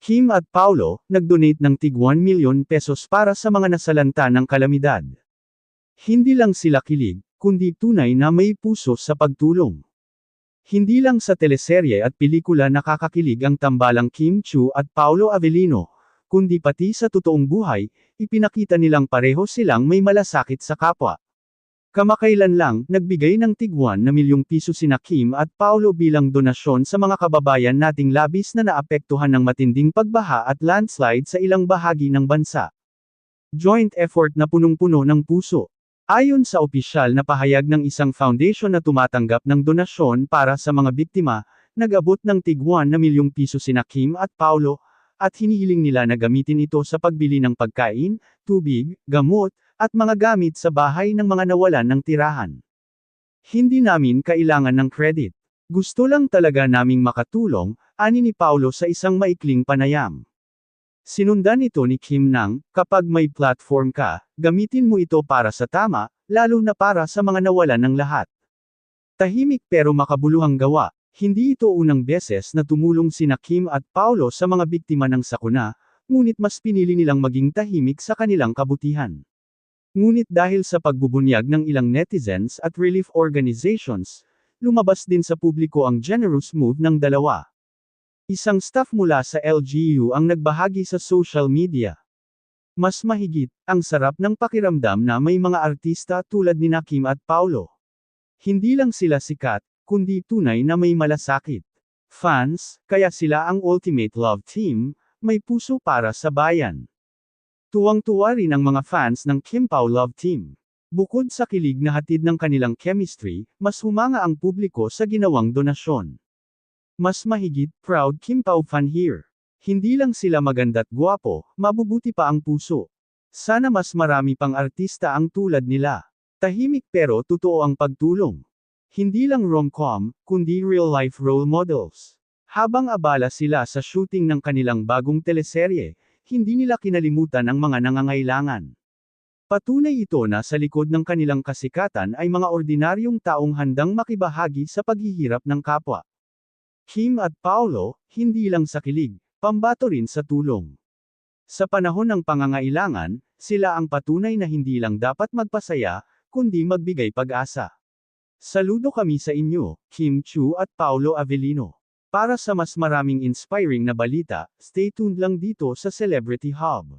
Kim at Paulo, nag-donate ng tig 1 milyon pesos para sa mga nasalanta ng kalamidad. Hindi lang sila kilig, kundi tunay na may puso sa pagtulong. Hindi lang sa teleserye at pelikula nakakakilig ang tambalang Kim Chiu at Paulo Avellino, kundi pati sa totoong buhay, ipinakita nilang pareho silang may malasakit sa kapwa. Kamakailan lang, nagbigay ng tig 1 na milyong piso sina Kim at Paulo bilang donasyon sa mga kababayan nating labis na naapektuhan ng matinding pagbaha at landslide sa ilang bahagi ng bansa. Joint effort na punong-puno ng puso. Ayon sa opisyal na pahayag ng isang foundation na tumatanggap ng donasyon para sa mga biktima, nag-abot ng tig 1 na milyong piso sina Kim at Paulo, at hinihiling nila na gamitin ito sa pagbili ng pagkain, tubig, gamot, at mga gamit sa bahay ng mga nawalan ng tirahan. Hindi namin kailangan ng credit. Gusto lang talaga naming makatulong, ani ni Paulo sa isang maikling panayam. Sinundan ito ni Kim nang, kapag may platform ka, gamitin mo ito para sa tama, lalo na para sa mga nawalan ng lahat. Tahimik pero makabuluhang gawa. Hindi ito unang beses na tumulong sina Kim at Paulo sa mga biktima ng sakuna, ngunit mas pinili nilang maging tahimik sa kanilang kabutihan. Ngunit dahil sa pagbubunyag ng ilang netizens at relief organizations, lumabas din sa publiko ang generous move ng dalawa. Isang staff mula sa LGU ang nagbahagi sa social media. Mas mahigit, ang sarap ng pakiramdam na may mga artista tulad ni Kim at Paulo. Hindi lang sila sikat, kundi tunay na may malasakit. Fans, kaya sila ang ultimate love team, may puso para sa bayan. Tuwang-tuwa rin ang mga fans ng Kim Pao Love Team. Bukod sa kilig na hatid ng kanilang chemistry, mas humanga ang publiko sa ginawang donasyon. Mas mahigit, proud Kim Pao fan here. Hindi lang sila maganda't gwapo, mabubuti pa ang puso. Sana mas marami pang artista ang tulad nila. Tahimik pero totoo ang pagtulong. Hindi lang rom-com, kundi real-life role models. Habang abala sila sa shooting ng kanilang bagong teleserye, hindi nila kinalimutan ang mga nangangailangan. Patunay ito na sa likod ng kanilang kasikatan ay mga ordinaryong taong handang makibahagi sa paghihirap ng kapwa. Kim at Paulo, hindi lang sa kilig, pambato rin sa tulong. Sa panahon ng pangangailangan, sila ang patunay na hindi lang dapat magpasaya, kundi magbigay pag-asa. Saludo kami sa inyo, Kim Chiu at Paulo Avellino. Para sa mas maraming inspiring na balita, stay tuned lang dito sa Celebrity Hub.